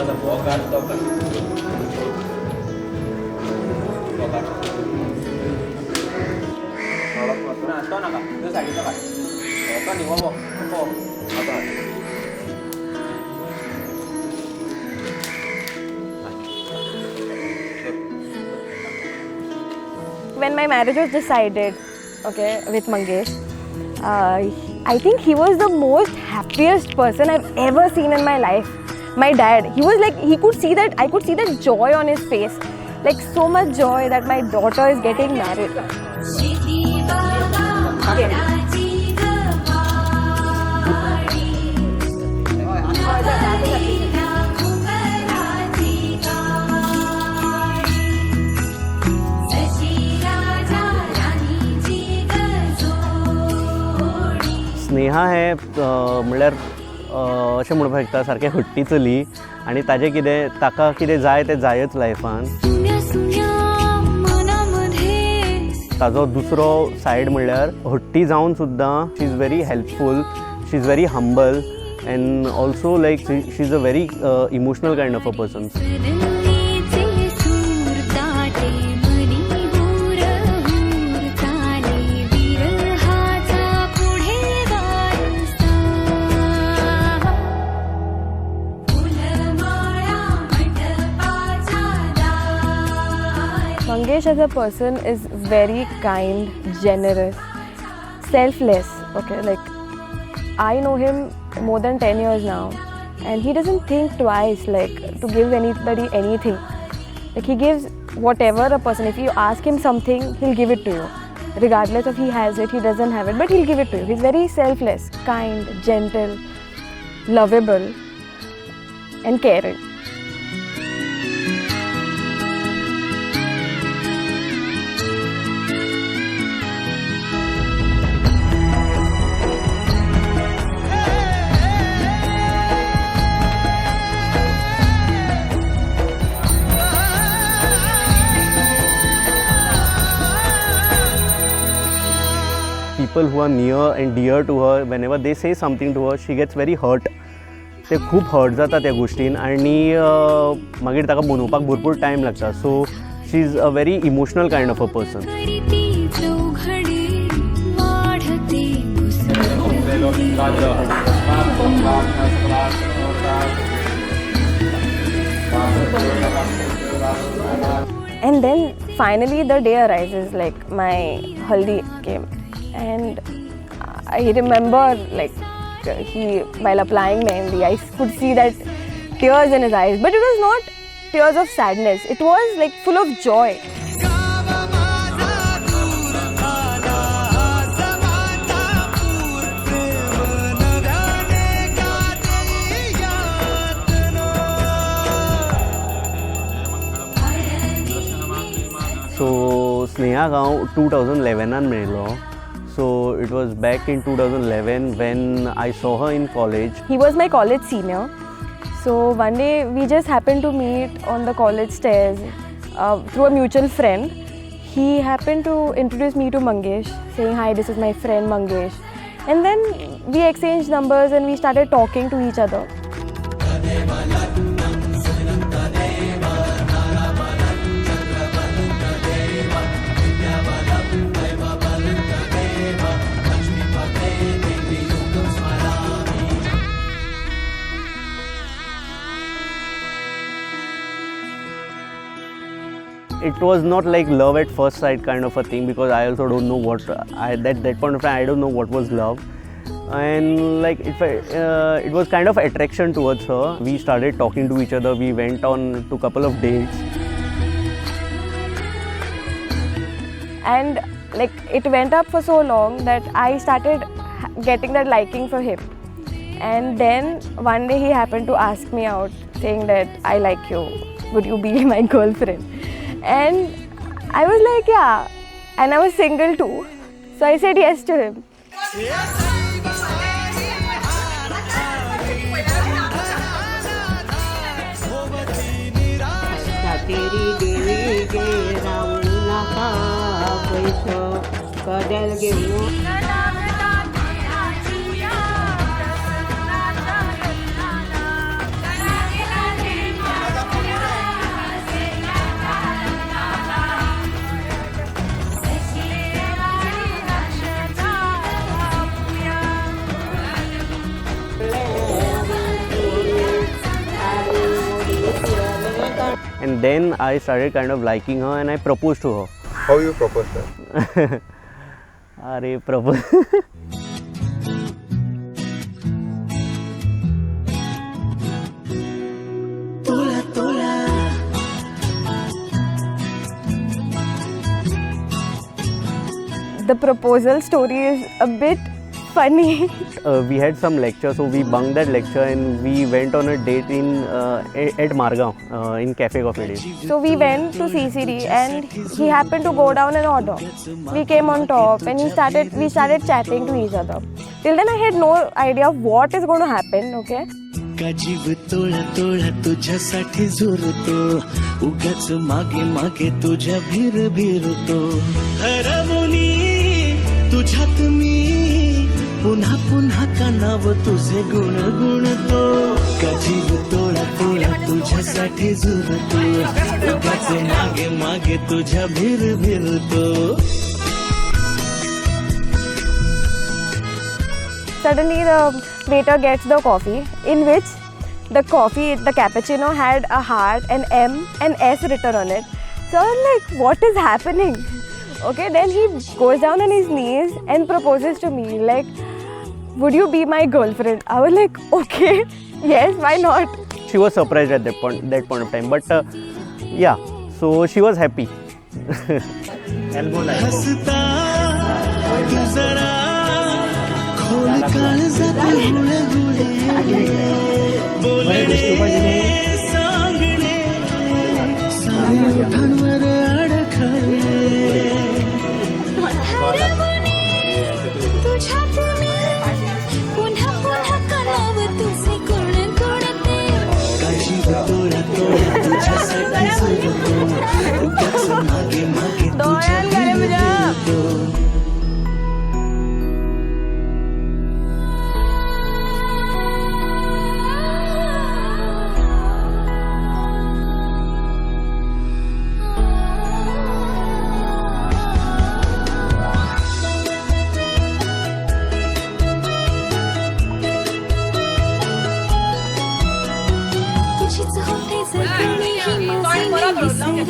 थोडासा भोग काढतो का तो नका तो साईडला काढ तो निघो हो आता When my marriage was decided, okay, with Mangesh, I think he was the most happiest person I've ever seen in my life. My dad, he was like, I could see that joy on his face, like so much joy that my daughter is getting married. Sneha हे म्हणल्यार अशें म्हणपाक शकता सारकें हट्टी चली आनी ताजें कितें ताका कितें जाय तें जायच लायफान. ताजो दुसरो सायड म्हणल्यार हट्टी जावन सुद्दां she is very helpful, she is very humble and also like she is a very emotional kind of a person. Mangesh as a person is very kind, generous, selfless, okay, like I know him more than 10 years now and he doesn't think twice like to give anybody anything. Like he gives whatever a person, if you ask him something, he'll give it to you. Regardless if he has it, he doesn't have it, but he'll give it to you. He's very selfless, kind, gentle, lovable and caring. People who are near and dear to her, whenever they say something to her, she gets very hurt. ते खूप hurt जाता त्या गोष्टीन आनी मागीर ताका मनोवपाक भरपूर time लागता. So she is a very emotional kind of a person. And then finally the day arises, like my haldi came and I remember like while applying mehndi I could see that tears in his eyes, but it was not tears of sadness, it was like full of joy. सो स्नेहाक हांव 2011 मेळिल्लो. So it was back in 2011 when I saw her in college. He was my college senior. So one day we just happened to meet on the college stairs through a mutual friend. He happened to introduce me to Mangesh, saying, "Hi, this is my friend Mangesh." And then we exchanged numbers and we started talking to each other. It was not like love at first sight kind of a thing, because I also don't know what that point of time I don't know what was love, and like it was kind of attraction towards her. We started talking to each other. We went on to couple of dates, and like it went up for so long that I started getting that liking for him. And then one day he happened to ask me out, saying that I like you, would you be my girlfriend? And I was like, yeah, and I was single too, so I said yes to him. तेरी देवी के रावणा का पैसो कदल घेऊ and then I started kind of liking her and I proposed to her. How you proposed her? Are propose. The proposal story is a bit funny. We had some lecture, so we bunked that lecture and we went on a date in at Margaon in Cafe Coffee Day. So we went to CCD and he happened to go down an order. We came on top and we started chatting to each other. Till then I had no idea of what is going to happen, okay? जीव तोळा तोळा तुझ्यासाठी झुरतो उगाच मागे मागे तुझ्या भीर भीरतो हरवली तुझ्यात मी पुन्हा पुन्हा कानाव तुझे गुण गुणतो का जीव तोळा तोळा तुझ्यासाठी झुरतो उगाच मागे मागे तुझ्या भीर भीरतो. Suddenly the waiter gets the coffee, in which the cappuccino had a heart, an M, and S written on it. So I'm like, what is happening? Okay, then he goes down on his knees and proposes to me, like, would you be my girlfriend? I was like, okay, yes, why not? She was surprised at that point of time, but yeah, so she was happy. हसता तू जरा खोल काळजात हुळहुळे बोलणे सांगणे सारे ओठांवर अडखळे तुझ्यात मी पुन्हा पुन्हा कानाव तुझे गुण गुणते काशी तोळा तोळा तुझ्यासाठी झुरतो उगाच मागे मागे तुझ्या भीरतो. तुझीच होते जर कोणीही माझे विसरते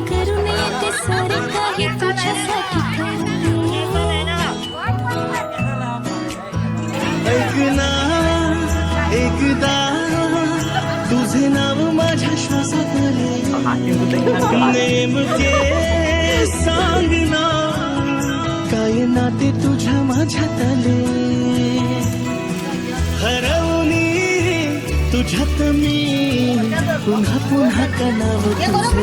करून येते सारे काही तुझ्यासाठी ऐक ना एकदा तुझे नाव माझ्या श्वासात नेमके सांग ना काय नाते तुझ्या माझ्यात आले हरवली तुझ्यात मी पुन्हा पुन्हा कानाव तुझे गुण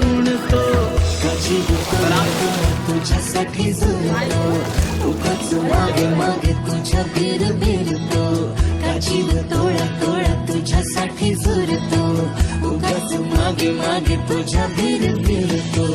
गुणतो काची तुझ्यासाठी झुरतो उगाच मागे मागे तुझ्या भीर भीरतो काची तोळा तोळा तुझ्यासाठी झुरतो उगाच मागे मागे तुझ्या भीर भीरतो.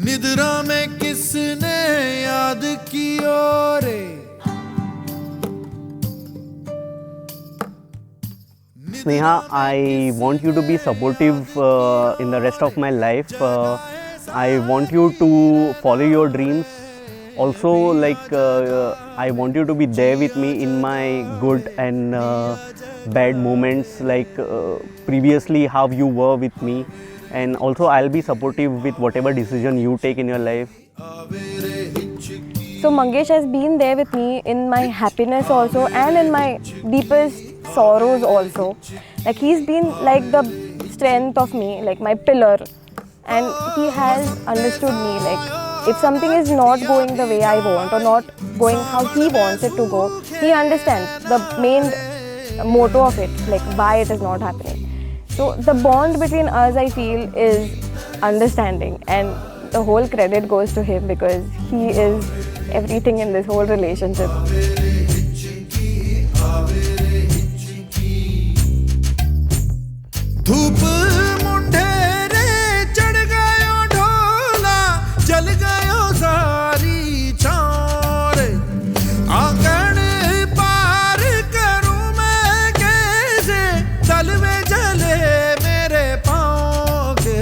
निद्रा में किसने याद कियो रे Sneha, I want you to be supportive in the rest of my life. I want you to follow your dreams. Also, like I want you to be there with me in my good and bad moments, like previously how you were with me. And also I'll be supportive with whatever decision you take in your life. So Mangesh has been there with me in my happiness also and in my deepest sorrows also. Like he's been like the strength of me, like my pillar. and he has understood me. Like, if something is not going the way I want or not going how he wants it to go, he understands the main motto of it, like why it is not happening. So the bond between us, I feel, is understanding, and the whole credit goes to him because he is everything in this whole relationship. धूप मुंडेरे चढ़ गयो ढोला जल गयो सारी चारे आंगन पार करूं मैं कैसे तलवे जले मेरे पाँव के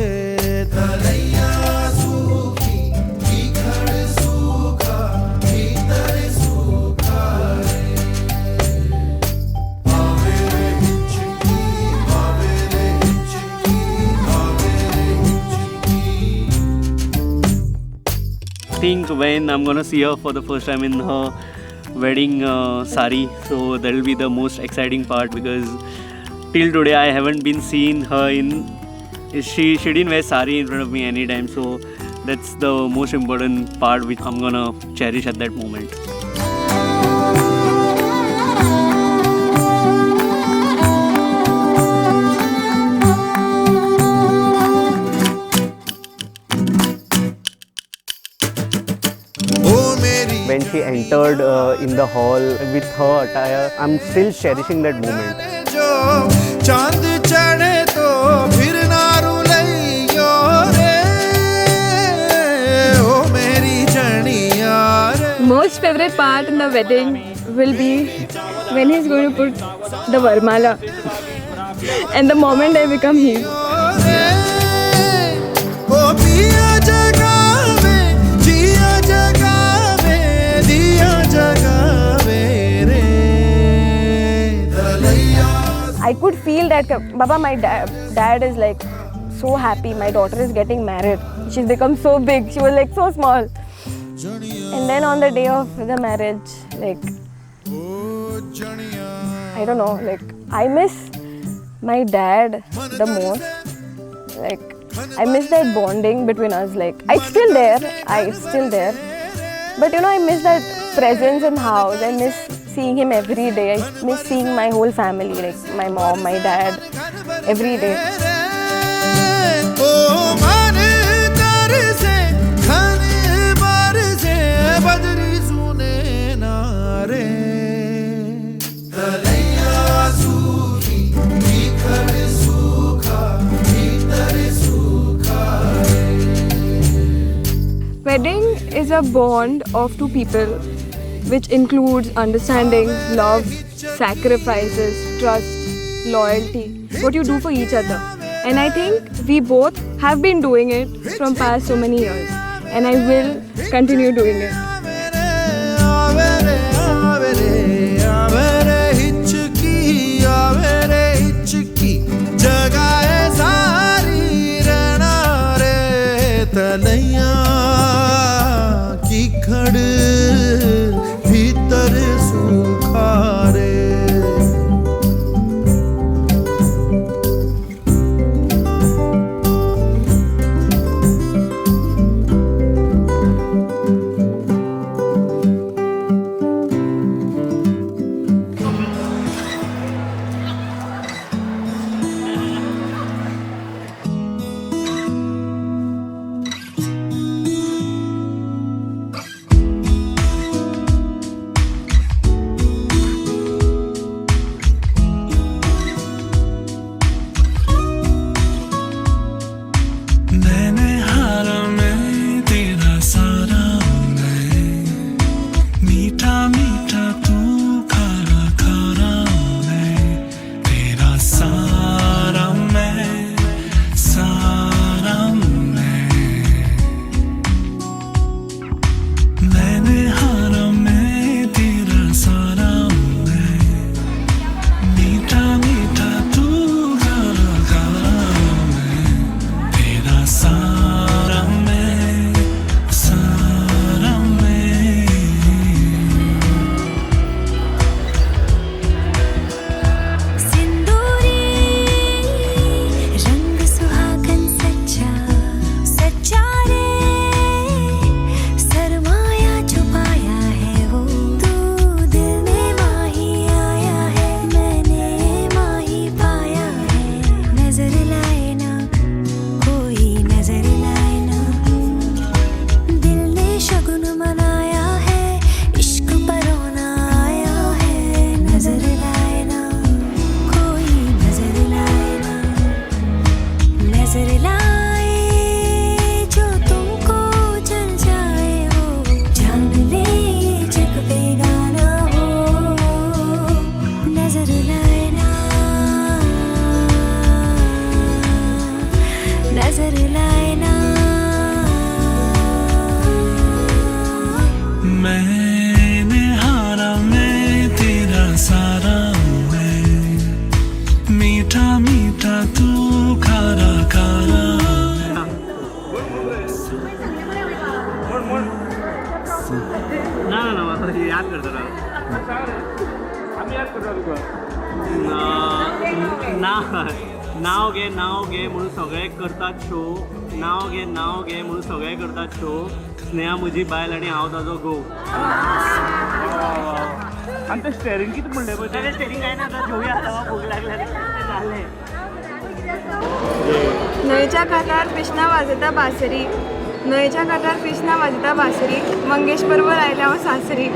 तलैया सूखी भीतर सूखा भीतर सूखा think when I'm gonna see her for the first time in her wedding sari, so that will be the most exciting part because till today I haven't been seen her in. She didn't wear sari in front of me anytime, so that's the most important part which I'm gonna cherish at that moment. When she entered in the hall with her attire, I'm still cherishing that moment. जो चांद चढ़े तो फिर ना रुलैयो रे ओ मेरी जनिया रे Most favorite part in the wedding will be when he's going to put the Varmala and the moment I become his. ओ पिया जगावे जिया जगावे दिया जगावे रे दलैया I could feel that, Baba, my dad is like so happy. My daughter is getting married. She's become so big. She was like so small. And then on the day of the marriage, like, I don't know, like, I miss my dad the most. Like, I miss that bonding between us. Like, it's still there. But you know, I miss that presence in the house. I miss seeing him every day. I miss seeing my whole family, like my mom, my dad, every day. ओ मन तरसे खन बरसे बदरी सुने ना रे दलैया सूखी भीतर सूखा भीतर सूखा Wedding is a bond of two people which includes understanding, love, sacrifices, trust, loyalty, what you do for each other. And I think we both have been doing it from past so many years. And I will continue doing it. जगाए सारी रणा रे तलैया की खड़ भीतर सूखा रे याद करतो आम्ही याद करतो तुका. नाव घे म्हणून सगळे करतात शो. नाव घे म्हणून सगळे करतात शो. स्नेहा म्हजी बायल आणि हांव ताजो घोव. आणि ते स्टेरिंग किती म्हणले पळय ते स्टेरिंग काय ना आता घेऊया आता भूक लागल्या ते झाले. न्हंयच्या काठार कृष्णा वाजता बासरी. न्हंयच्या काठार कृष्णा वाजता बासरी. मंगेश बरोबर आयले हांव सासरी.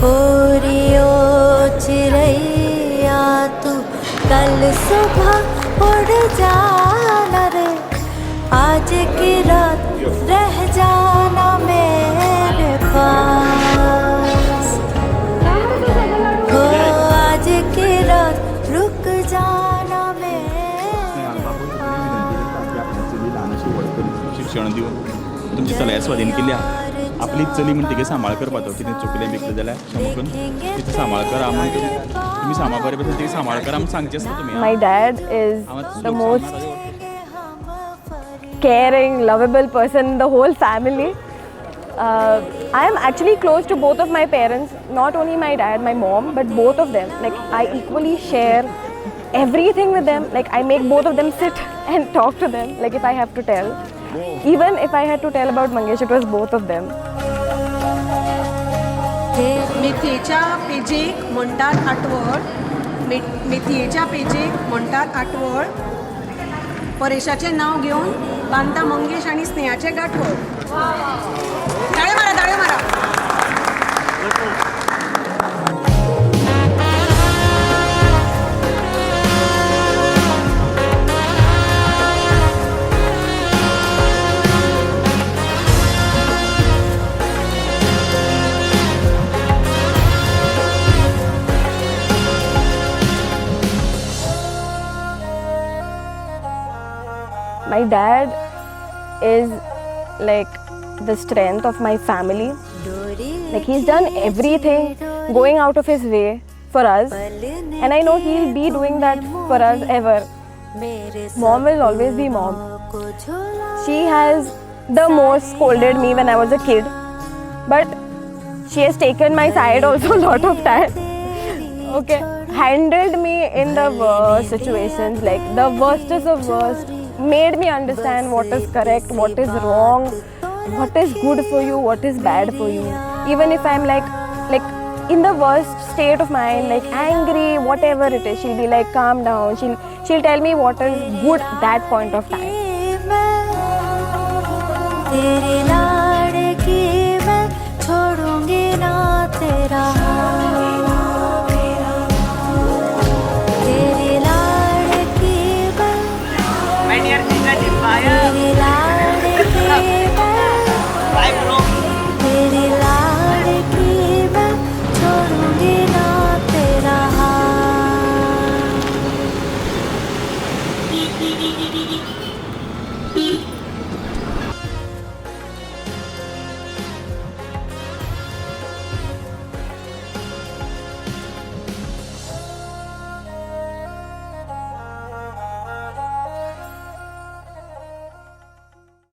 ओरियो चिड़ैया तू कल सुबह उड़ जाना रे, आज की रात रह जाना मेरे पास, हो आज की रात रुक जाना मेरे पास. शिक्षण दिवन तुमची चलया स्वाधीन केली आहा. आपली चली म्हणटा तिगे सांबाळ करपाचो. कितें चुकलें बिकलें जाल्यार क्षमा करून तिचे सांबाळ करा म्हणून तुमी सांबाळ बरे भशेन तिगे सांबाळ करा म्हणून सांगचें आसता तुमी. My dad is the most caring, lovable person in the whole family. I am actually close to both of my parents, not only my dad, my mom, but both of them. Like I equally share everything with them. Like I make both of them sit and talk to them. Like if I have to tell, even if I had to tell about Mangesh, it was both of them. मेथयेच्या पेजेक म्हणटात आटवळ. मेथयेच्या पेजेक म्हणटात आटवळ. परेशाचें नांव घेवन बांदता मंगेश आनी स्नेहाचें गांठवळ. ताळयो मारा, ताळयो मारा. My dad is like the strength of my family. Like he's done everything, going out of his way for us, and I know he'll be doing that for us ever. Mom will always be mom. She has the most scolded me when I was a kid, but she has taken my side also a lot of time. Okay, handled me in the worst situations, like the worstest of worst. Made me understand what is correct, what is wrong, what is good for you, what is bad for you. Even if I'm like in the worst state of mind, like angry, whatever it is, she'll be like, calm down. She'll tell me what is good at that point of time. तेरी लाड़की मैं छोड़ूंगी ना तेरा.